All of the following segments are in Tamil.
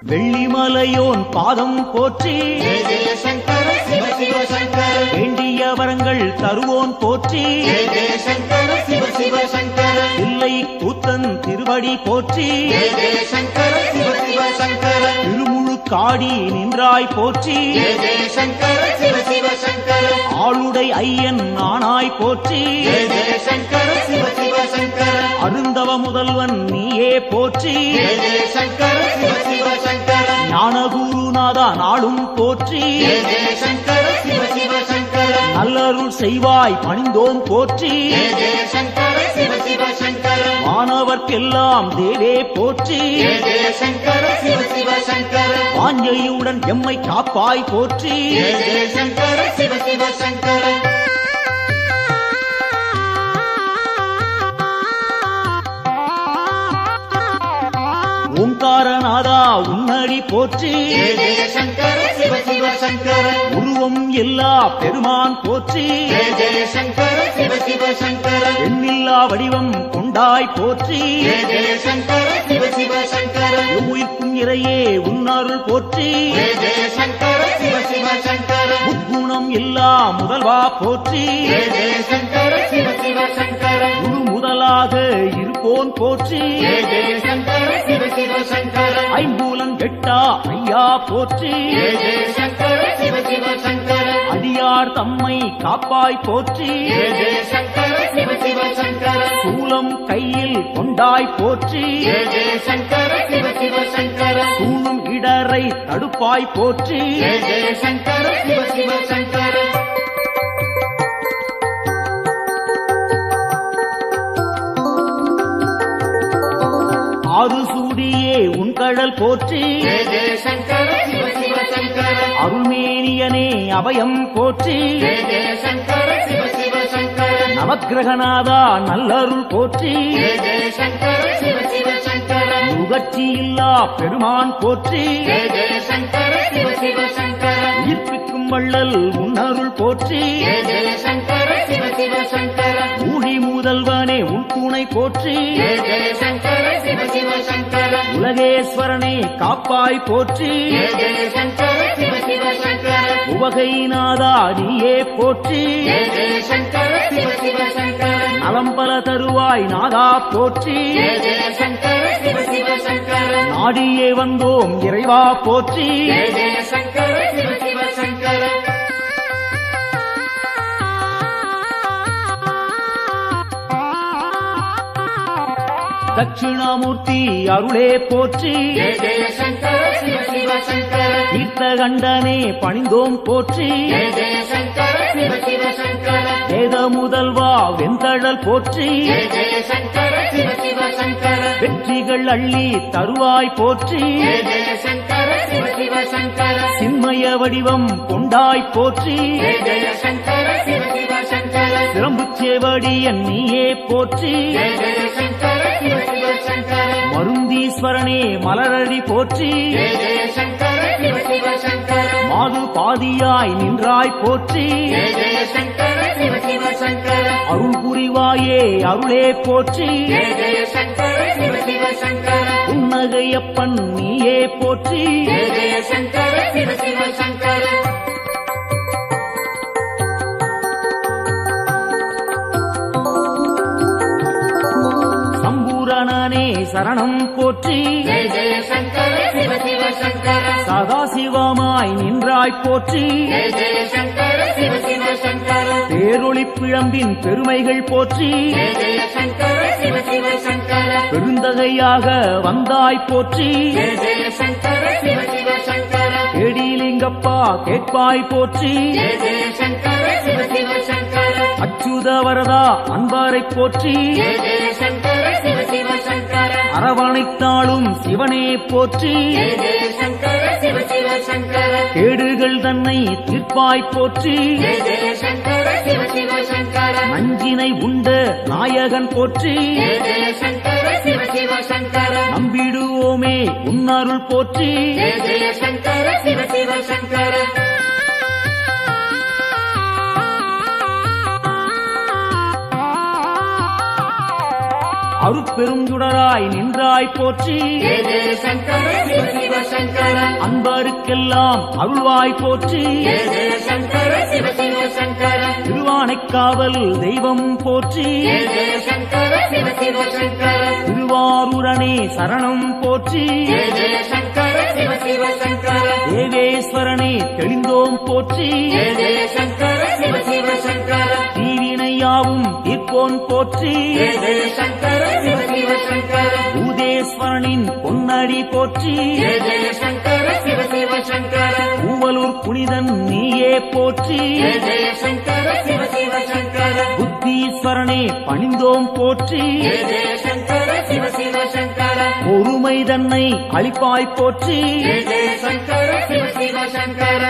வெள்ளிமலையோன் பாதம் போற்றி ஜெய ஜெய சங்கர சிவ சிவ சங்கர வேண்டிய வரங்கள் தருவோன் போற்றி ஜெய ஜெய சங்கர சிவ சிவ சங்கர இல்லை கூத்தன் திருவடி போற்றி ஜெய ஜெய சங்கர சிவ சிவ சங்கர திருமுழு காடி நின்றாய் போற்றி ஜெய ஜெய சங்கர சிவ சிவ சங்கர ஆளுடை ஐயன் நானாய் போற்றி ஜெய ஜெய சங்கர சிவ சிவ சங்கர அருந்தவ முதல்வன் நீயே போற்றி ஜெய ஜெய சங்கர சிவ சிவ சங்கர ஞானகுருநாதா நாளும் போற்றி ஜெய ஜெய சங்கர சிவ சிவ சங்கர நல்லருள் செய்வாய் பணிந்தோம் போற்றி ஜெய ஜெய சங்கர சிவ சிவ சங்கர வானவர்க்கெல்லாம் தேவே போற்றி ஜெய ஜெய சங்கர சிவ சிவ சங்கர வாஞ்சையுடன் எம்மை காப்பாய் போற்றி ஜெய ஜெய சங்கர சிவ சிவ சங்கர ஓங்காரநாதா உன்னடி போற்றி ஜெய ஜெய சங்கர சிவ சிவ சங்கர உருவம் எல்லா பெருமான் போற்றி ஜெய ஜெய சங்கர சிவ சிவ சங்கர எண்ணில்லா வடிவம் கொண்டாய் போற்றி ஜெய ஜெய சங்கர சிவ சிவ சங்கர உயிர்க்கும் இறையே உன்னருள் போற்றி ஜெய ஜெய சங்கர சிவ சிவ சங்கர முக்குணம் எல்லா முதல்வா போற்றி ஜெய ஜெய சங்கர சிவ சிவ சங்கர முழு முதலாக இருப்போன் போற்றி ஜெய ஜெய சங்கர சிவ சிவ சங்கர ஐம்பூலம் கெட்டா ஐயா போற்றி ஜெய ஜெய சங்கர சிவ சிவ சங்கர அடியார் தம்மை காப்பாய் போற்றி ஜெய ஜெய சங்கர சிவ சிவ சங்கர சூலம் கையில் கொண்டாய் போற்றி ஜெய ஜெய சங்கர சிவ சிவ சங்கர சூழும் இடரை தடுப்பாய் போற்றி ஜெய ஜெய சங்கர சிவ சிவ சங்கர ஆறு சூடியே உன் கடல் போற்றி ஜெய ஜெய சங்கர சிவ சிவ சங்கர அருள்மேனியனே அபயம் போற்றி ஜெய ஜெய சங்கர சிவ சிவ சங்கர நவக்கிரகநாதா நல்லருள் போற்றி ஜெய ஜெய சங்கர சிவ சிவ சங்கர முகர்ச்சி இல்லா பெருமான் போற்றி ஜெய ஜெய சங்கர சிவ சிவ சங்கர உயிர்ப்பிக்கும் வள்ளல் உன்னருள் போற்றி ஜெய ஜெய சங்கர சிவ சிவ சங்கர ஊழி முதல்வனே உன் துணை போற்றி ஜெய ஜெய சங்கர சிவ சிவ சங்கர உலகேஸ்வரனே காப்பாய் போற்றி ஜெய ஜெய சங்கர சிவ சிவ சங்கர உவகைநாதா நீயே போற்றி ஜெய ஜெய சங்கர சிவ சிவ சங்கர நலம் பல தருவாய் நாதா போற்றி ஜெய ஜெய சங்கர சிவ சிவ சங்கர நாடியே வந்தோம் இறைவா போற்றி ஜெய ஜெய சங்கர சிவ சிவ சங்கர தட்சிணாமூர்த்தி அருளே போற்றி ஜெய ஜெய சங்கர சிவ சிவ சங்கர தீர்த்தகண்டனே பணிந்தோம் போற்றி ஜெய ஜெய சங்கர சிவ சிவ சங்கர வேத முதல்வா வெந்தழல் போற்றி ஜெய ஜெய சங்கர சிவ சிவ சங்கர வெற்றிகள் அள்ளி தருவாய் போற்றி ஜெய ஜெய சங்கர சிவ சிவ சங்கர சின்மய வடிவம் கொண்டாய் போற்றி ஜெய ஜெய சங்கர சிவ சிவ சங்கர சிரம்புச்சேவடியன் நீயே போற்றி ஜெய ஜெய சங்கர சிவ சிவ சங்கர மருந்தீஸ்வரனே மலரடி போற்றி ஜெய ஜெய சங்கர சிவ சிவ சங்கர மாது பாதியாய் நின்றாய் போற்றி ஜெய ஜெய சங்கர சிவ சிவ சங்கர அருள் புரிவாயே அருளே போற்றி ஜெய ஜெய சங்கர சிவ சிவ சங்கர புன்னகையப்பன் நீயே போற்றி ஜெய ஜெய சங்கர சிவ சிவ சங்கர சம்பூரணனே சரணம் போற்றி ஜெய ஜெய சங்கர சிவ சிவ சங்கர சதாசிவமாய் நின்றாய் போற்றி ஜெய ஜெய சங்கர சிவ சிவ சங்கர பேரொளி பிழம்பின் பெருமைகள் போற்றி ஜெய ஜெய சங்கர சிவ சிவ சங்கர பெருந்தகையாக வந்தாய் போற்றி ஜெய ஜெய சங்கர சிவ சிவ சங்கர கேடிலிங்கப்பா கேட்பாய் போற்றி ஜெய ஜெய சங்கர சிவ சிவ சங்கர அச்சுத வரதா அன்பாரை போற்றி ஜெய ஜெய சங்கர சிவ சிவ சங்கர அரவணைத்தாளும் சிவனே போற்றி ஜெய ஜெய சங்கர சிவ சிவ சங்கர கேடுகள் தன்னை தீர்ப்பாய் போற்றி ஜெய ஜெய சங்கர சிவ சிவ சங்கர நஞ்சினை உண்ட நாயகன் போற்றி ஜெய ஜெய சங்கர சிவ சிவ சங்கர நம்பிடுவோமே உன்னருள் போற்றி ஜெய ஜெய சங்கர சிவ சிவ சங்கர அருட்பெருஞ்சுடராய் நின்றாய் போற்றி ஜெய ஜெய சங்கர சிவ சிவ சங்கர அன்பருக்கெல்லாம் அருள்வாய் போற்றி ஜெய ஜெய சங்கர சிவ சிவ சங்கர திருவானைக்காவல் தெய்வம் போற்றி ஜெய ஜெய சங்கர சிவ சிவ சங்கர திருவாரூரணே சரணம் போற்றி ஜெய ஜெய சங்கர சிவ சிவ சங்கர தேவேஸ்வரனே தெளிந்தோம் போற்றி ஜெய ஜெய சங்கர சிவ சிவ சங்கர தீவினையாவும் தீர்ப்போன் போற்றி ஜெய ஜெய சங்கர சிவ சிவ சங்கர பூதேஸ்வரனின் பொன்னடி போற்றி ஜெய ஜெய சங்கர சிவ சிவ சங்கர பூவலூர் புனிதன் நீயே போற்றி ஜெய ஜெய சங்கர சிவ சிவ சங்கர புத்தீஸ்வரனே பணிந்தோம் போற்றி ஜெய ஜெய சங்கர சிவ சிவ சங்கர பொறுமை தன்னை அளிப்பாய் போற்றி ஜெய ஜெய சங்கர சிவ சிவ சங்கர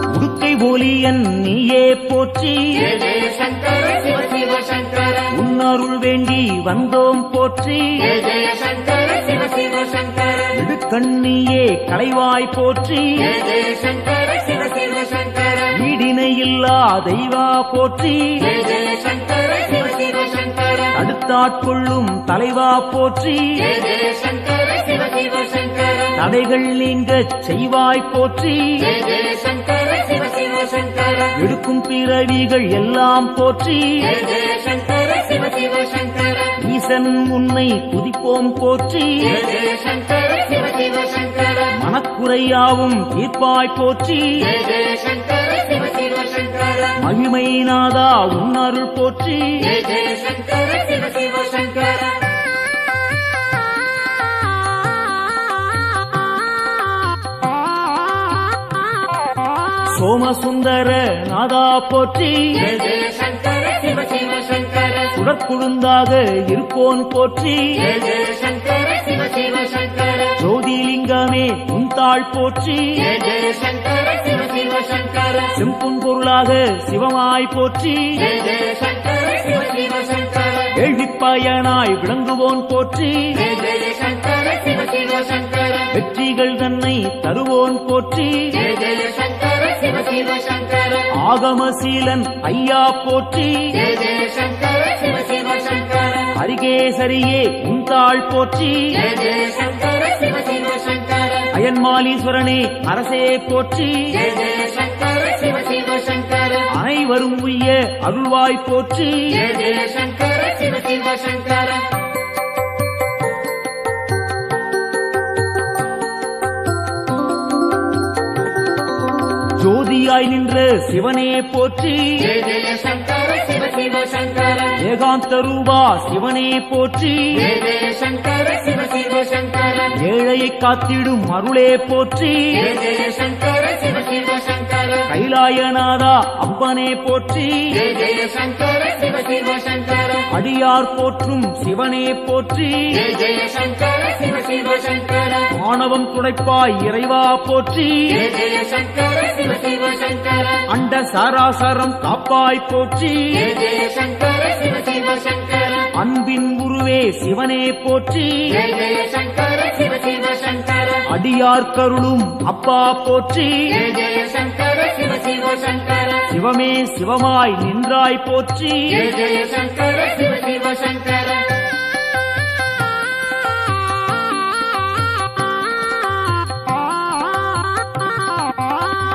உடுக்கை ஒலியன் நீயே போற்றி ஜெய ஜெய சங்கர சிவ சிவ சங்கர உன்னருள் வேண்டி வந்தோம் போற்றி ஜெய ஜெய சங்கர சிவ சிவ சங்கர இடுக்கண்ணியே களைவாய் போற்றி ஜெய ஜெய சங்கர சிவ சிவ சங்கர ஈடிணையில்லா தெய்வா போற்றி ஜெய ஜெய சங்கர சிவ சிவ சங்கர அடுத்தாட்கொள்ளும் தலைவா போற்றி ஜெய ஜெய சங்கர சிவ சிவ சங்கர தடைகள் நீங்கச் செய்வாய் போற்றி ஜெய ஜெய சங்கர சிவ சிவ சங்கர எடுக்கும் பிறவிகள் எல்லாம் போற்றி ஜெய ஜெய சங்கர சிவ சிவ சங்கர ஈசன் உன்னை துதிப்போம் போற்றி ஜெய ஜெய சங்கர சிவ சிவ சங்கர மனக்குறையாவும் தீர்ப்பாய் போற்றி ஜெய ஜெய சங்கர சிவ சிவ சங்கர மகிமை நாதா உன்னருள் போற்றி ஜெய ஜெய சங்கர சிவ சிவ சங்கர சோமசுந்தர நாதா போற்றி ஜெய ஜெய சங்கர சிவ சிவ சங்கர சுடற்குழுந்தாக இருப்போன் போற்றி ஜெய ஜெய சங்கர சிவ சிவ சங்கர ஜோதிலிங்கமே உந்தாள் போற்றி ஜெய ஜெய சங்கர சிவ சிவ சங்கர செம்புன் பொருளாக சிவமாய் போற்றி ஜெய ஜெய சங்கர சிவ சிவ சங்கர கேள்விப்பயனாய் விளங்குவோன் போற்றி ஜெய ஜெய சங்கர சிவ சிவ சங்கர வெற்றிகள் தன்னை தருவோன் போற்றி ஜெய ஜெய சங்கர சிவ சிவ சங்கர ஆகமசீலன் ஐயா போற்றி ஜெய ஜெய சங்கர சிவ சிவ சங்கர அரிகேசரியே உந்தாள் போற்றி ஜெய ஜெய சங்கர சிவ சிவ சங்கர அயன்மாலீஸ்வரனே அரசே போற்றி ஜெய ஜெய சங்கர சிவ சிவ சங்கர அனைவரும் உய்ய அருள்வாய் போற்றி ஜெய ஜெய சங்கர சிவ சிவ சங்கர ஜோதியாய் நின்ற சிவனே போற்றி ஜெய ஜெய சங்கர சிவ சிவ சங்கர ஏகாந்த ரூபா சிவனே போற்றி ஜெய ஜெய சங்கர சிவ சிவ சங்கர ஏழையை காத்திடும் அருளே போற்றி ஜெய ஜெய சங்கர சிவ சிவ சங்கர கைலாயநாதா அம்பனே போற்றி ஜெய ஜெய சங்கர சிவ சிவ சங்கர அடியார் போற்றும் சிவனே போற்றி ஜெய ஜெய சங்கர சிவ சிவ சங்கர ஆணவம் துடைப்பாய் இறைவா போற்றி ஜெய ஜெய சங்கர சிவ சிவ சங்கர அண்ட சராசரம் காப்பாய் போற்றி ஜெய ஜெய சங்கர சிவ சிவ சங்கர அன்பின் உருவே சிவனே போற்றி ஜெய ஜெய சங்கர சிவ சிவ சங்கர அடியார் கருளும் அப்பா போற்றி ஜெய ஜெய சங்கர சிவ சிவ சங்கர சிவமே சிவமாய் நின்றாய் போற்றி ஜெய ஜெய சங்கர சிவ சிவ சங்கர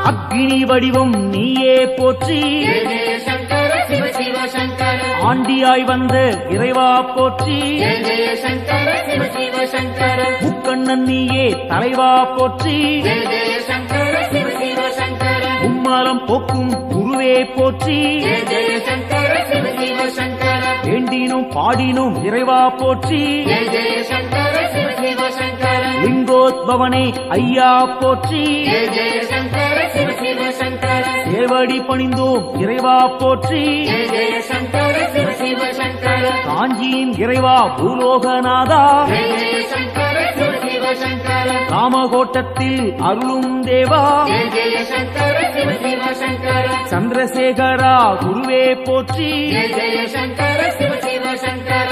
அக்னி வடிவம் நீயே போற்றி ஜெய ஜெய சங்கர சிவ சிவ சங்கர ஆண்டியாய் வந்த இறைவா போற்றி ஜெய ஜெய சங்கர சிவ சிவ சங்கர முக்கண்ணன் நீயே தலைவா போற்றி ஜெய ஜெய சங்கர சிவ சிவ சங்கர உம்மாலம் போக்கும் குருவே போற்றி ஜெய ஜெய சங்கர சிவ சிவ சங்கர வேண்டினும் பாடினும் இறைவா போற்றி ஜெய ஜெய சங்கர சிவ சிவ சங்கர லிங்கோத்பவனே ஐயா போற்றி ஜெய ஜெய சங்கர சிவ சிவ சங்கர சேவடி பணிந்தோம் இறைவா போற்றி ஜெய ஜெய சங்கர சிவ சிவ சங்கர காஞ்சியின் இறைவா பூலோகநாதா ஜெய ஜெய சங்கர சிவ சிவ சங்கர காமகோட்டத்தில் அருளும் தேவா ஜெய ஜெய சங்கர சிவ சிவ சங்கர சந்திரசேகரா குருவே போற்றி ஜெய ஜெய சங்கர சிவ சிவ சங்கர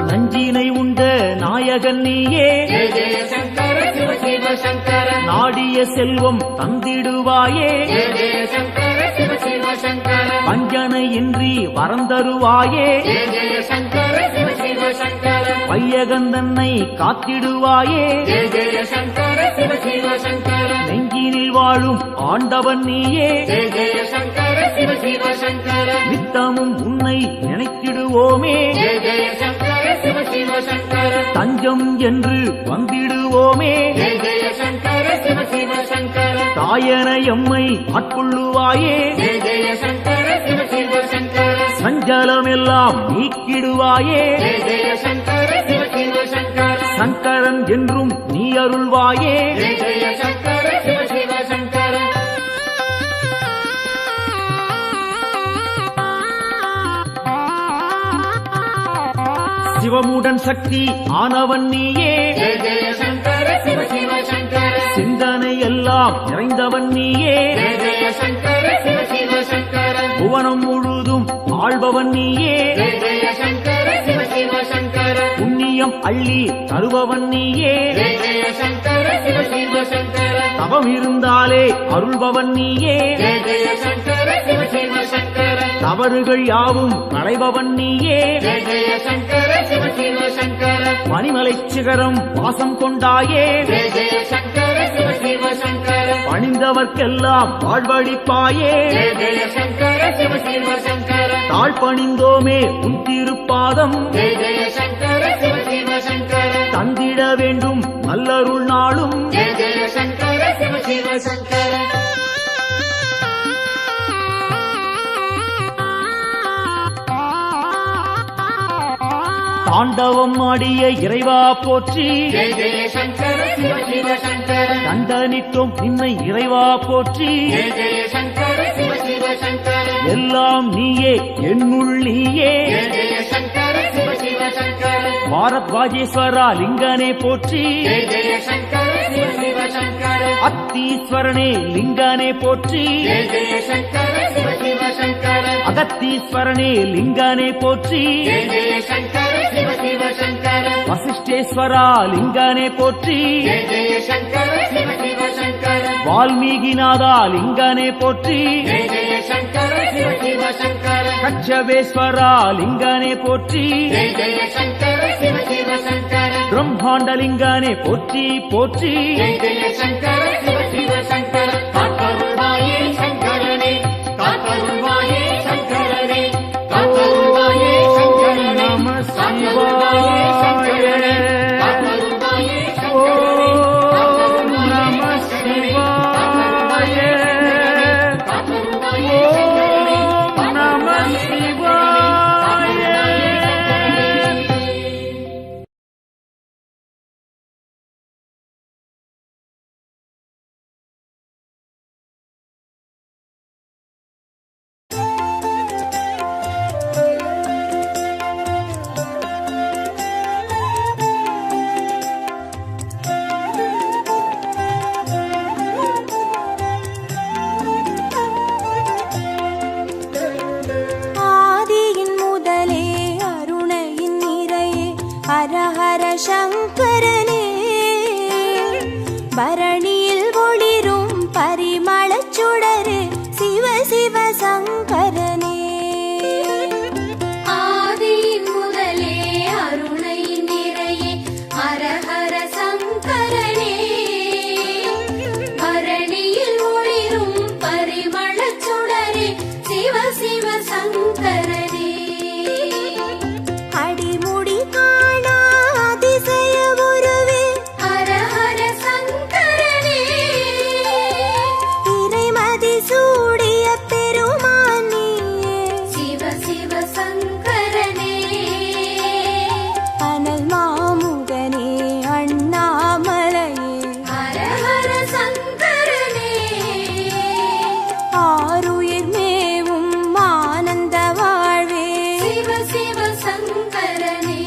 நஞ்சினை உண்ட நாயகன் நீயே ஜெய ஜெய சங்கர சிவ சிவ சங்கர நாடிய செல்வம் தந்திடுவாயே ஜெய ஜெய சங்கர சிவ சிவ சங்கர வஞ்சனையின்றி வரந்தருவாயே ஜெய ஜெய சங்கர சிவ சிவ சங்கர வையகந்தன்னை காத்திடுவாயே ஜெய ஜெய சங்கர சிவ சிவ சங்கர நெஞ்சினில் வாழும் ஆண்டவன் நீயே ஜெய ஜெய சங்கர சிவ சிவ சங்கர நித்தமும் உன்னை நினைத்திடுவோமே ஜெய ஜெய சங்கர சிவ சிவ சங்கர தஞ்சம் என்று வந்திடுவோமே ஜெய ஜெய சங்கர சிவ சிவ சங்கர தாயன எம்மை ஆட்கொள்ளுவாயே ஜெய ஜெய சங்கர சிவ சிவ சங்கர சஞ்சலமெல்லாம் நீக்கிடுவாயே ஜெய ஜெய சங்கர சிவ சிவ சங்கர சங்கரன் என்றும் நீ அருள்வாயே ஜெய ஜெய சங்கர சிவ சிவ சங்கர சிவமுடன் சக்தி ஆனவன் நீயே ஜெய ஜெய சங்கர சிவ சிவ சங்கர சிந்தனை எல்லாம் நிறைந்தவன் நீயே ஜெய ஜெய சங்கர சிவ சிவ சங்கர புவனம் முழுதும் ஆள்பவன் நீயே ஜெய ஜெய சங்கர சிவ சிவ சங்கர புண்ணியம் அள்ளி தருபவன் நீயே ஜெய ஜெய சங்கர சிவ சிவ சங்கர தவம் இருந்தாலே அருள்பவன் நீயே ஜெய ஜெய சங்கர சிவ சிவ சங்கர தவறுகள் யாவும் களைபவன் நீயே ஜெய ஜெய சங்கர சிவ சிவ சங்கர பனிமலை சிகரம் வாசம் கொண்டாயே ஜெய ஜெய சங்கர சிவ சிவ சங்கர பணிந்தவர்க்கெல்லாம் வாழ்வழிப்பாயே ஜெய ஜெய சங்கர சிவ சிவ சங்கர தாழ் பணிந்தோமே உன் திருப்பாதம் ஜெய ஜெய சங்கர சிவ சிவ சங்கர தந்திட வேண்டும் நல்லருள் நாளும் ஜெய ஜெய சங்கர சிவ சிவ சங்கர தாண்டவம் ஆடிய இறைவா போற்றி ஜெய ஜெய சங்கர சிவ சிவ சங்கர தண்டனிட்டோம் நின்னை இறைவா போற்றி ஜெய ஜெய சங்கர சிவ சிவ சங்கர எல்லாம் நீயே என்னுள் நீயே ஜெய ஜெய சங்கர சிவ சிவ சங்கர பாரத்வாஜேஸ்வரா லிங்கனே போற்றி ஜெய ஜெய சங்கர சிவ சிவ சங்கர அத்தீஸ்வரனே லிங்கனே போற்றி ஜெய ஜெய சங்கர சிவ சிவ சங்கர அகத்தீஸ்வரனே லிங்கனே போற்றி ஜெய ஜெய சங்கர சிவ சிவ சங்கர வசிஷ்டேஸ்வரா லிங்கனே போற்றி ஜெய ஜெய சங்கர சிவ சிவ சங்கர வால்மீகிநாதா லிங்கனே போற்றி ஜெய ஜெய சங்கர சிவ சிவ சங்கர கச்சவேஸ்வரா லிங்கனே போற்றி ஜெய ஜெய சங்கர சிவ சிவ சங்கர பிரம்மாண்டலிங்கனே போற்றி போற்றி ஜெய ஜெய சங்கர சிவ சிவ சங்கர காத்தருள்வாயே சங்கரனே காத்தருள்வாயே சங்கரனே காத்தருள்வாயே சங்கரனே நம காத்தருள்வாயே சங்கரனே சிவாய காத்தருள்வாயே ஓம் சங்கரனே நம சிவாய காத்தருள்வாயே ஓம் நம சிவாய ஆதியின் முதலே அருணையின் நிறையே ஹரஹர சங்கரனே பரணியில் ஒளிரும் பரிமளச் சுடரே சிவ சிவ சங்கரனே ஆதியின் முதலே அருணையின் நிறையே ஹரஹர சங்கரனே பரணியில் ஒளிரும் பரிமளச் சுடரே சிவ சிவ சங்கரனே அடிமுடி காணா அதிசய உருவே ஹரஹர சங்கரனே இறைமதி சூடிய பெருமான் நீயே சிவ சிவ சங்கரனே அனல் மாமுகனே அண்ணாமலையே ஹரஹர சங்கரனே ஆருயிர் மேவும் ஆனந்த வாழ்வே சிவ சிவ சங்கரனே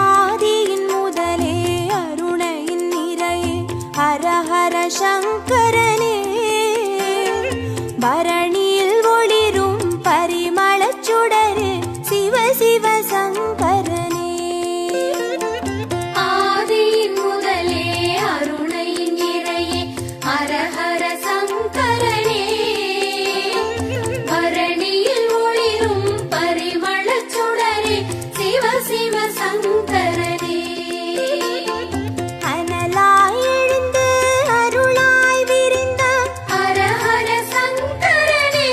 ஆதியின் முதலே அருணையின் நிறையே ஹரஹர சங்கரனே பரணியில் ஒளிரும் பரிமளச் சுடரே சிவ சிவ சங்கரனே சங்கரனே அனலாய் எழுந்து அருளாய் விரிந்த ஹர ஹர சங்கரனே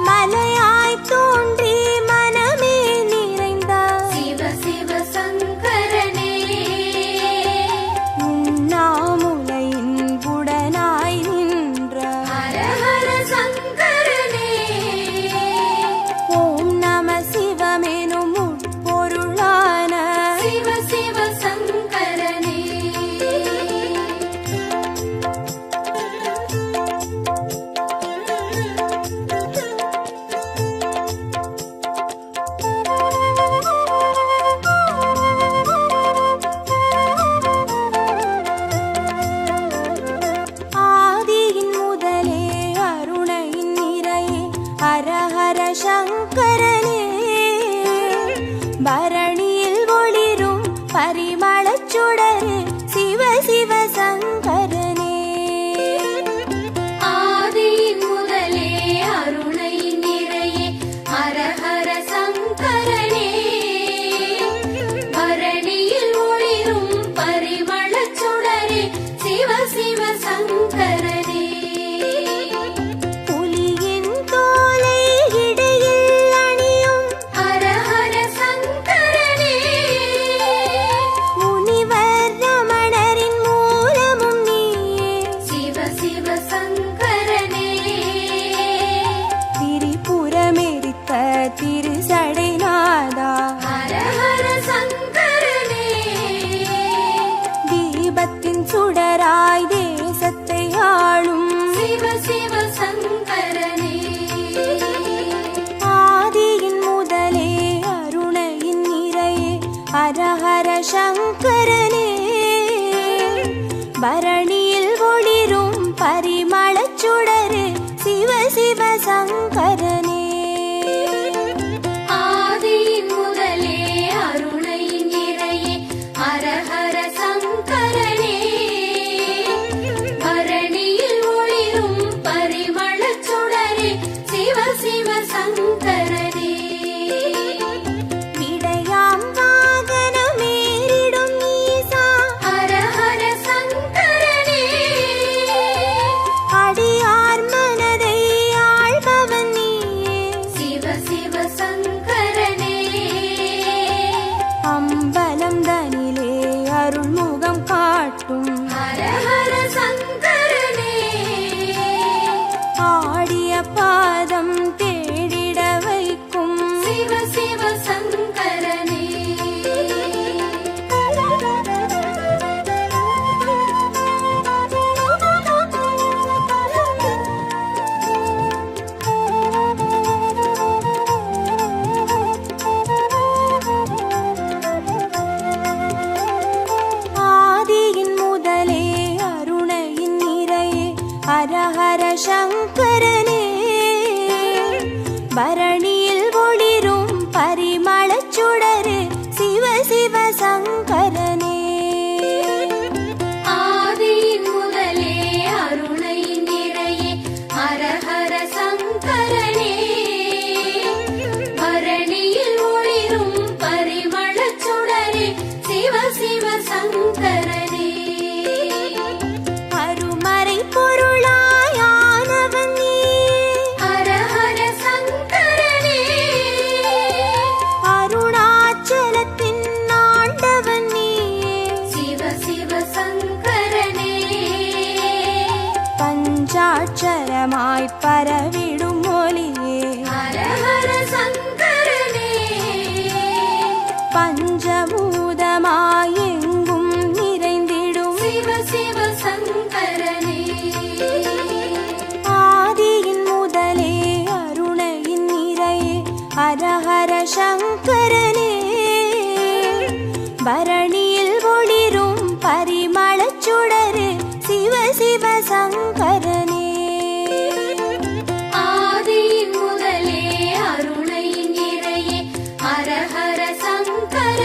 மலையாய் தோன்றி மனமே நிறைந்த சிவ சிவ சங்கரனே உண்ணாமுலையின் உடனாய் நின்ற ஹர ஹர சங்கரனே ஓம் நம சிவமெனும் உட்பொருளான சிவ சிவ சங்கரனே ஆதியின் முதலே அருணையின் நிறையே ஹர ஹர சங்கரனே பரணியில் ஒளிரும் பரிமளச் சுடரே சிவ சிவ சங்கரனே ஆதியின் முதலே அருணை நிறையே ஹர ஹர சங்கரனே பரணியில் ஒளிரும் பரிமளச் சுடரே சிவ சிவ சங்கரனே புலியின் தோலை இடையில் அணியும் ஹர ஹர சங்கரனே முனிவர் ரமணரின் மூலமும் நீயே சிவ சிவ சங்கரனே திரிபுரமெரித்த திருசடைநாதா ஹர ஹர சங்கரனே தீபத்தின் சுடராய் தேசத்தை ஆளும் சிவ சிவ சங்கரனே ஆதியின் முதலே அருணையின் நிறையே ஹர ஹர சங்கரனே பரணியில் ஒளிரும் பரிமளச் சுடரே சிவ சிவ சங்கரனே ஆதியின் முதலே அருணை நிறையே ஹர ஹர சங்கரனே பரணியில் ஒளிரும் பரிமளச் சுடரே சிவ சிவ சங்கரனே விடையாம் வாகனமேறிடும் ஈசா ஹர ஹர சங்கரனே அடியார் மனதை ஆள்பவன் நீயே சிவ சிவ சங்கரனே அம்பலம் தனிலே அருள்முகம் காட்டும் ஹர ஹர சங்கரனே ஆடிய பாதம் தேடிட வைக்கும் சிவ சிவ சங்கரனே ஆதியின் முதலே அருணையின் நிறையே ஹர ஹர சங்கரனே பரணியில் ஒளிரும் பரிமளச் சுடரே சிவ சிவ சங்கரனே ஆதியின் முதலே அருணை நிறையே ஹர ஹர சங்கரனே பரணியில் ஒளிரும் பரிமளச் சுடரே சிவ சிவ சங்கரனே அருமறை பொருளாயானவன் நீயே ஹர ஹர சங்கரனே அருணாச்சலத்தின் ஆண்டவன் நீயே சிவ சிவ சங்கரனே பஞ்சாட்சரமாய் பரவிடும் மொழியே ஹர ஹர சங்கரனே பஞ்சபூதமாய் எங்கும் நிறைந்திடும் சிவ சிவ சங்கரனே ஆதியின் முதலே அருணையின் நிறையே ஹர ஹர சங்கரனே பரணியில் ஒளிரும் பரிமளச் சுடரே சிவ சிவ சங்கரனே ஆதியின் முதலே அருணை நிறையே ஹர ஹர சங்கரனே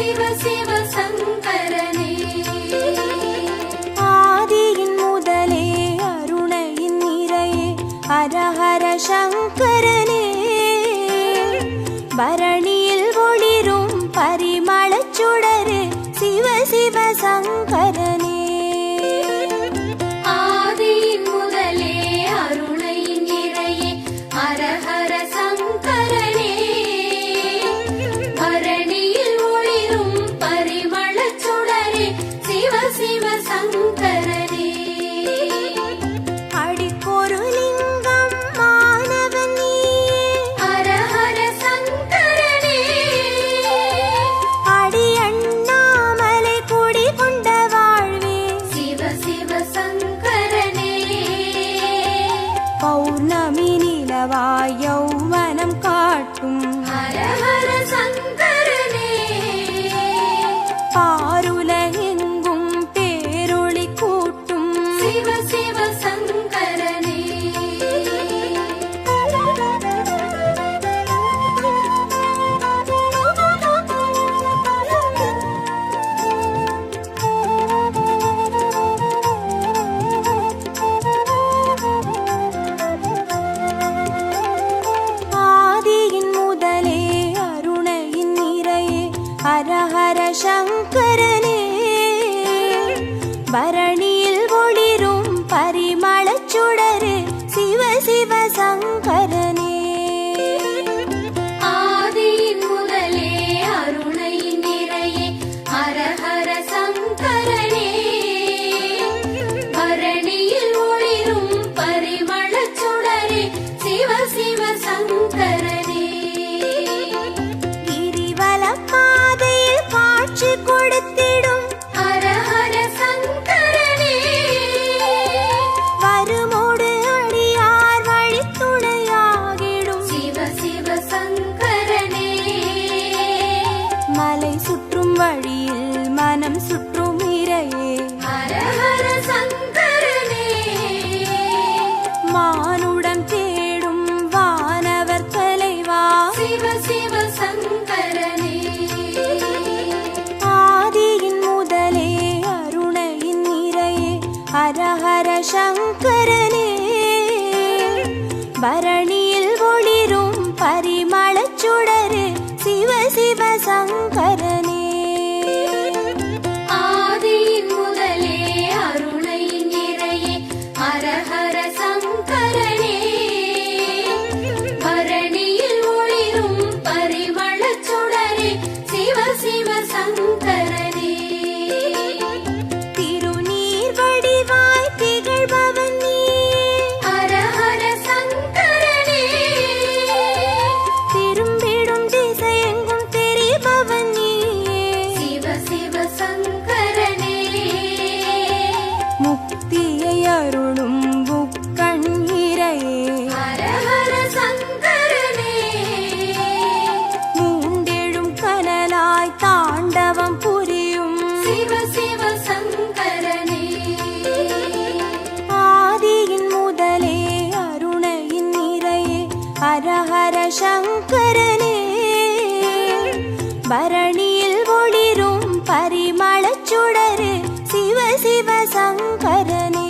சிவ சிவ சங்கரனே ஆதியின் முதலே அருணையின் நிறையே ஹரஹர சங்கரனே பரணியில் ஒளிரும் பரிமளச் சுடரு சிவ சிவ சங்கரனே ஆதியின் முதலே அருணையின் நிறையே ஹரஹர சங்கரனே பரணியில் ஒளிரும் பரிமளச் சுடரே சிவ சிவ சங்கரனே அடிக்கொரு லிங்கம் மாணவன் நீயே ஹரஹர சங்கரனே அடி அண்ணாமலை குடி கொண்ட வாழ்வே சிவ சிவ சங்கரனே பௌர்ணமி நிலவாய் யௌவனம் காட்டும் ஹரஹர சங்கரனே பாருலகெங்கும் பேரொளி கூட்டும் சிவ சிவ சங்கரனே ஆதியின் முதலே அருணையின் நிறையே ஹரஹர சங்கரனே பரணியில் ஒளிரும் பரிமளச் சுடரு சிவ சிவ சங்கரனே ஆதியின் முதலே அருணையின் நிறையே ஹரஹர சங்கரனே பரணியில் ஒளிரும் பரிமளச் சுடரே சிவ சிவ சங்கரனே கிரிவலம் பாதையில் காட்சி கொடுத்திடும் ஹரஹர சங்கரனே வருமோடு அடியார் வழித்துணையாகிடும் சிவ சிவ சங்கரனே மலை சுற்றும் வழியில் மனம் சுற்றும் இறையே ஹரஹர சங்கரனே மானுடம் தேடும் வானவர் தலைவா சிவ சிவ சங்கரனே ஆதியின் முதலே அருணையின் நிறையே ஹரஹர சங்கரனே பரணியில் ஒளிரும் பரிமளச் சுடரு சிவ சிவ சங்கரனே ஆதியின் முதலே அருணையின் நிறையே ஹரஹர சங்கரனே பரணியில் ஒளிரும் பரிமளச் சுடரே சிவ சிவ சங்கரனே திருநீர் வடிவாய் திகழ்பவன் நீயே ஹரஹர சங்கரனே திரும்பிடும் திசையெங்கும் தெரிபவன் நீயே சிவ சிவ சங்கரனே முக்தியை அருளும் முக்கண் இறையே ஹரஹர சங்கரனே மூண்டெழும் கனலாய் தாண்டவம் புரியும் சிவ சிவ சங்கரனே ஆதியின் முதலே அருணையின் நிறையே ஹரஹர சங்கரனே பரணியில் ஒளிரும் பரிமளச் சுடரு சிவ சிவ சங்கரனே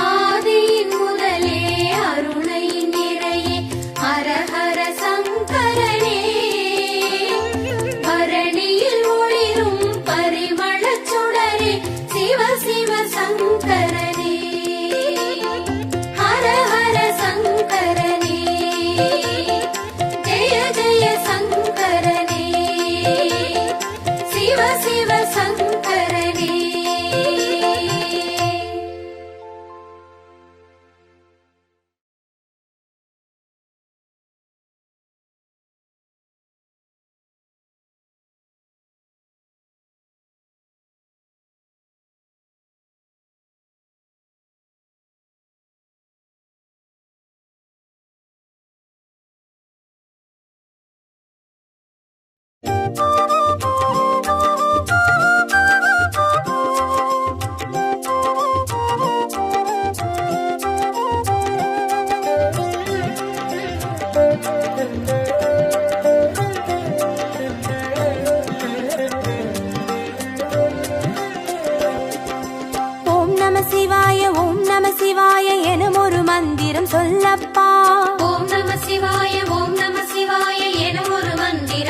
ஆதியின் முதலே அருணையின் நிறையே ஹரஹர சங்கரனே பரணியில் ஒளிரும்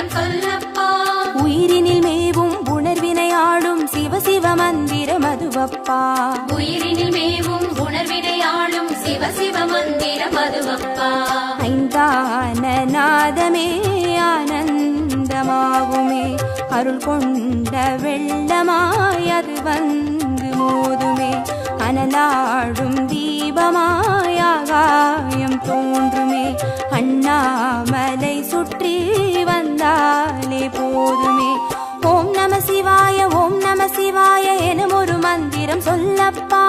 மந்திரம் சொல்லப்பா உயிரினில் மேவும் உணர்வினை ஆளும் சிவ சிவ மந்திரம் அதுவப்பா உயிரினில் மேவும் உணர்வினை ஆளும் சிவ சிவ மந்திரம் அதுவப்பா ஐந்தான நாதமே ஆனந்தமாகுமே அருள் கொண்ட வெள்ளமாய் அது வந்து மோதுமே அனலாடும் தீபமாய் ஆகாயம் தோன்றுமே அண்ணாமலை சுற்றி வந்தாலே போதுமே ஓம் நம சிவாய ஓம் நம சிவாய எனும் ஒரு மந்திரம் சொல்லப்பா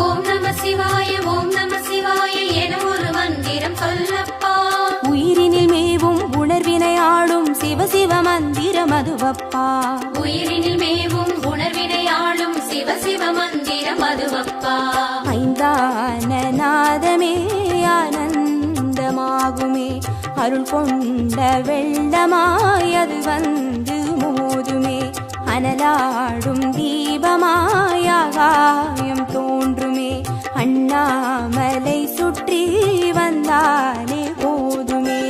ஓம் நம சிவாய ஓம் நம சிவாய என ஒரு மந்திரம் சொல்லப்பா உயிரினில் மேவும் உணர்வினை ஆளும் சிவ சிவ மந்திரம் அதுவப்பா உயிரினில் மேவும் உணர்வினை ஆளும் சிவ சிவ மந்திரம் அதுவப்பா ஐந்தான நாதமே ஆனந்தமாகுமே அருள் கொண்ட வெள்ளமாய் அது வந்து மோதுமே அனலாடும் தீபமாய் ஆகாயம் தோன்றுமே அண்ணாமலை சுற்றி வந்தாலே போதுமே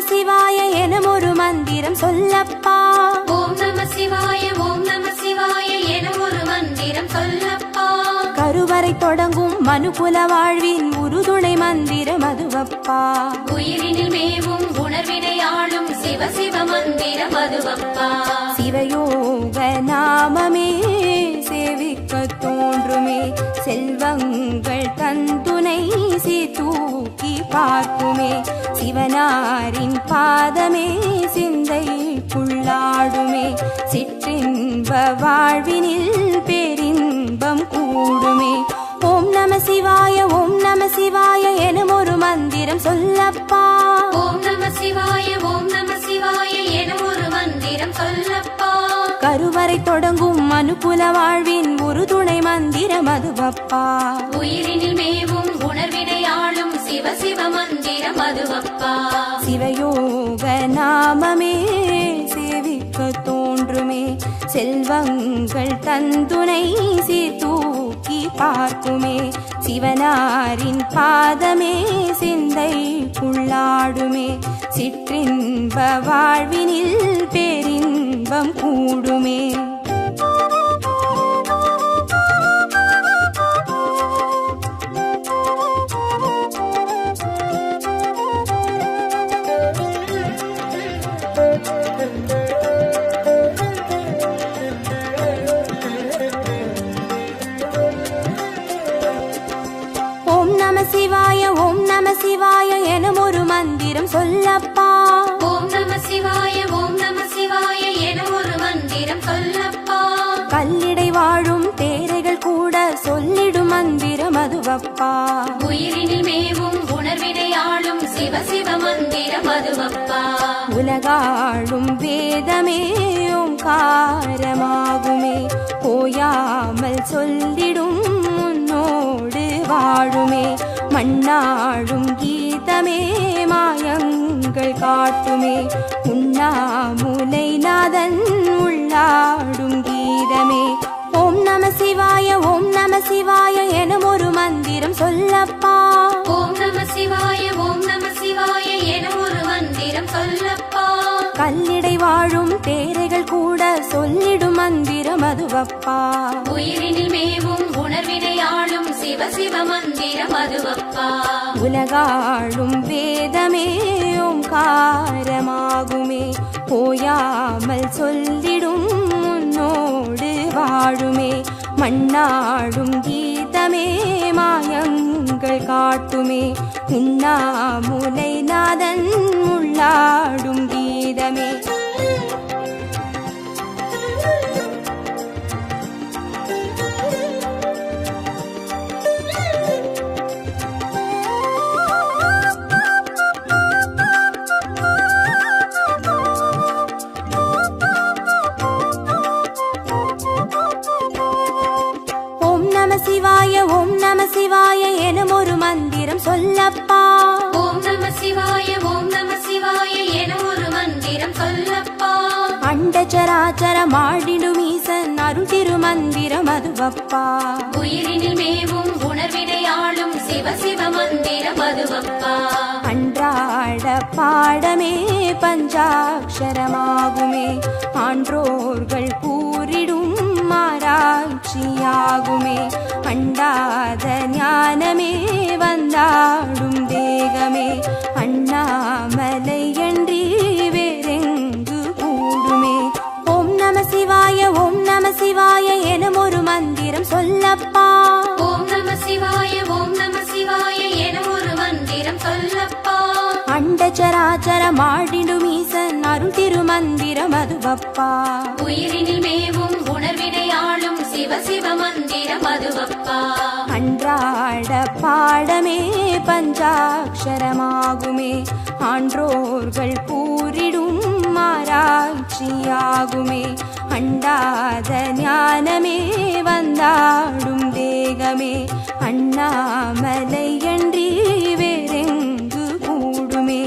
சிவாய எனும் ஒரு மந்திரம் சொல்லப்பா ஓம் நம சிவாய ஓம் நம சிவாய என ஒரு மந்திரம் சொல்லப்பா கருவறை தொடங்கும் மனுகுல வாழ்வின் உறுதுணை மந்திரம் அதுவப்பா உயிரினில் மேவும் உணர்வினை ஆளும் சிவ சிவ மந்திரம் அதுவப்பா சிவயோக நாமமே சேவிக்க தோன்றுமே செல்வங்கள் தந்துணை தூக்கி பார்க்குமே சிவனாரின் பாதமே சிந்தைக்குள்ளாடுமே சிற்றின்ப வாழ்வினில் பேரின்பம் கூடுமே ஓம் நம சிவாய ஓம் நம சிவாய எனும் ஒரு மந்திரம் சொல்லப்பா ஓம் நம சிவாய ஓம் நம சிவாய என ஒரு மந்திரம் சொல்லப்பா கருவறை தொடங்கும் மனுகுல வாழ்வின் ஒரு துணை மந்திரம் அதுவப்பா உயிரினில் மேவும் உணர்வினை ஆளும் சிவ சிவ மந்திரம் அதுவப்பா சிவயோக நாமமே சேவிக்க தோன்றுமே செல்வங்கள் தந்துணை தூக்கி பார்க்குமே சிவனாரின் பாதமே சிந்தைக்குள்ளாடுமே சிற்றின்ப வாழ்வினில் பேரின்பம் கூடுமே ஓம் நம சிவாய எனும் ஒரு மந்திரம் சொல்லப்பா ஓம் நம சிவாய ஓம் நம சிவாய என ஒரு மந்திரம் சொல்லப்பா கல்லிடை வாழும் தேரைகள் கூட சொல்லிடும் மந்திரம் அதுவப்பா உயிரினில் மேவும் உணர்வினை ஆளும் சிவ சிவ மந்திரம் அதுவப்பா உலகாளும் வேதமே ஓங்காரமாகுமே ஓயாமல் சொல்லிடும் உன்னோடு வாழுமே மண்ணாடும் கீதமே மாயங்கள் காட்டுமே உண்ணாமுலை நாதன் உள்ளாடும் கீதமே ஓம் நம சிவாய ஓம் நம சிவாய எனும் ஒரு மந்திரம் சொல்லப்பா ஓம் நம சிவாய ஓம் நம சிவாய என ஒரு மந்திரம் சொல்லப்பா கல்லிடை வாழும் தேரைகள் கூட சொல்லிடும் மந்திரம் அதுவப்பா உயிரினில் மேவும் உணர்வினை ஆளும் சிவ சிவ மந்திரம் அதுவப்பா உலகாளும் வேதமே ஓங்காரமாகுமே ஓயாமல் சொல்லிடும் உன்னோடு வாழுமே மண்ணாடும் கீதமே மாயங்கள் காட்டுமே உண்ணாமுலை நாதன் உள்ளாடும் கீதமே ஓம் நம சிவாய அண்டச்சராச்சரம் ஆடிடும் ஈசன் அருள் திருமந்திரம் அதுவப்பா. உயிரினில் மேவும் உணர்வினை ஆளும் சிவ சிவ மந்திரம் அதுவப்பா. அன்றாட பாடமே பஞ்சாட்சரமாகுமே, ஆன்றோர்கள் கூறிடும் ஆராய்ச்சியாகுமே. அண்டாத ஞானமே வந்தாடும் தேகமே, அண்ணாமலை அன்றி வேறெங்கு கூடுமே. ஓம் நம சிவாய ஓம் நம சிவாய எனும் ஒரு மந்திரம் சொல்லப்பா. ஓம் நம சிவாய ஓம் நம சிவாய எனும் ஒரு மந்திரம் சொல்லப்பா. அண்டச்சராச்சரம் ஆடிடும் ஈசன் அருள் திருமந்திரம் அதுவப்பா. உயிரினில் மேவும் உணர்வினை ஆளும் சிவ சிவ மந்திரம் அதுவப்பா. அன்றாட பாடமே பஞ்சாட்சரமாகுமே, ஆன்றோர்கள் கூறிடும் ஆராய்ச்சியாகுமே. அண்டாத ஞானமே வந்தாடும் தேகமே, அண்ணாமலை அன்றி வேறெங்கு கூடுமே.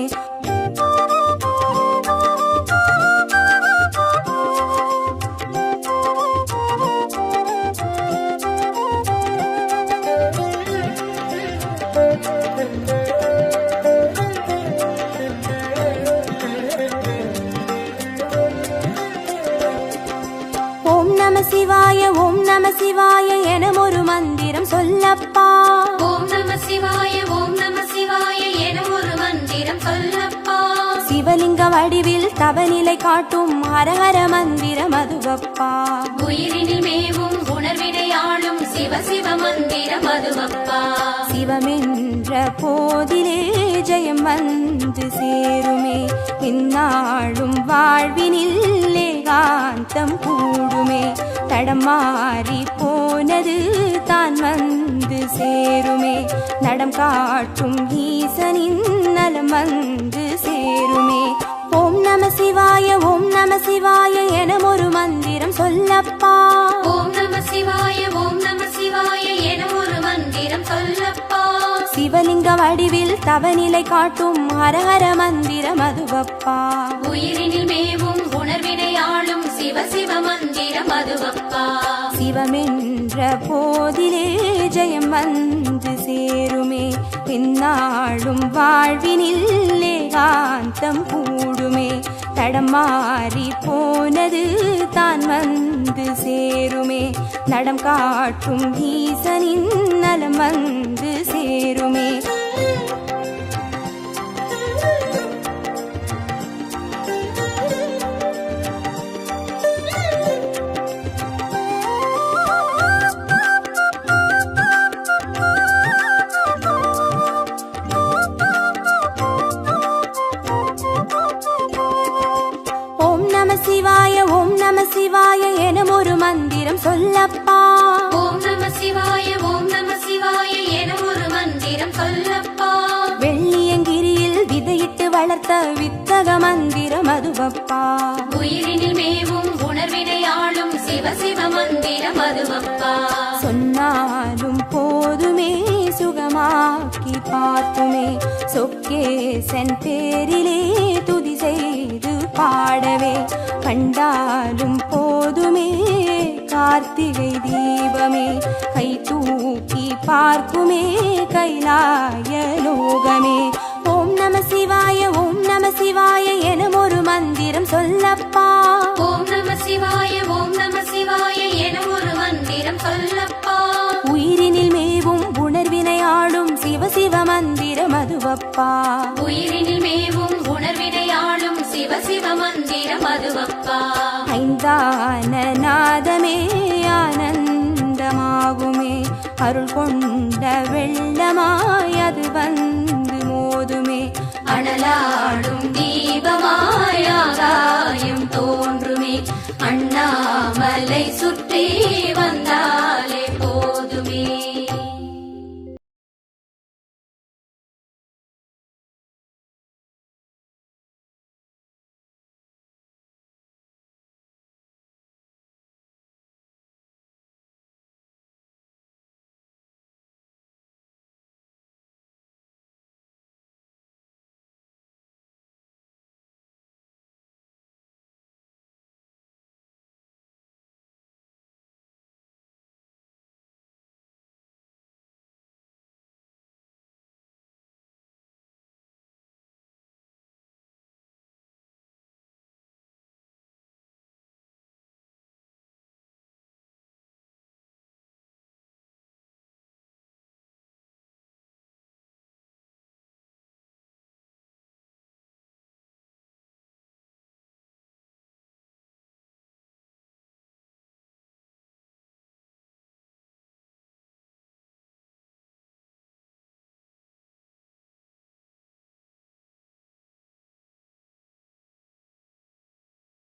ஓம் நம சிவாய ஓம் நம சிவாய எனும் ஒரு மந்திரம் சொல்லப்பா. ஓம் நம சிவாய ஓம் நம சிவாய எனும் ஒரு மந்திரம் சொல்லப்பா. சிவலிங்க வடிவில் தவநிலை காட்டும் ஹரஹர மந்திரம் அதுவப்பா. உயிரினில் மேவும் உணர்வினை ஆளும் சிவ சிவ மந்திரம் அதுவப்பா. சிவமென்ற போதிலே ஜெயம் வந்து சேருமே, இந்நாளும் வாழ்வினில் ஏகாந்தம் கூடுமே. தடமாறி போனது தான் வந்து சேருமே, நடம் காட்டும் ஈசனின் நலம் வந்து சேருமே. ஓம் நம சிவாய ஓம் நம சிவாய எனும் ஒரு மந்திரம் சொல்லப்பா. ஓம் நம சிவாய ஓம் நம சிவாய எனும் ஒரு மந்திரம் சொல்லப்பா. சிவலிங்க வடிவில் தவநிலை காட்டும் ஹரஹர மந்திரம் அதுவப்பா. உயிரினில் மேவும் உணர்வினை ஆளும் சிவ சிவ மந்திரம் அதுவப்பா. சிவமென்ற போதிலே ஜெயம் வந்து சேருமே, இந்நாளும் வாழ்வினில் ஏகாந்தம் கூடுமே. தடமாறி போனது தான் வந்து சேருமே, நடம் காட்டும் ஈசனின் நலம் வந்து சேருமே. ஓம் நம சிவாய ஓம் நம சிவாய எனும் ஒரு மந்திரம் சொல்லப்பா. ஓம் நம சிவாய ஓம் நம சிவாய எனும் ஒரு மந்திரம் சொல்லப்பா. வெள்ளியங்கிரியில் விதையிட்டு வளர்த்த வித்தக மந்திரம் அதுவப்பா. உயிரினில் மேவும் உணர்வினை ஆளும் சிவ சிவ மந்திரம் அதுவப்பா. சொன்னாலும் போதுமே சுகமாக்கி பார்த்துமே, சொக்கேசன் பேரிலே துதி செய்து பாடவே. கண்டாலும் போதுமே கார்த்திகை தீபமே, கை தூக்கி பார்க்குமே கைலாய லோகமே. ஓம் நம சிவாய ஓம் நம சிவாய எனும் ஒரு மந்திரம் சொல்லப்பா. ஓம் நம சிவாய ஓம் நம சிவாய எனும் ஒரு மந்திரம் சொல்லப்பா. உயிரினில் மேவும் உணர்வினை ஆளும் சிவ சிவ மந்திரம் அதுவப்பா. உயிரினில் மேவும் உணர்வினை ஆளும் சிவ சிவ மந்திரம் அதுவப்பா. ஐந்தான நாதமே ஆனந்தமாகுமே, அருள் கொண்ட வெள்ளமாய் அது வந்து மோதுமே. அனலா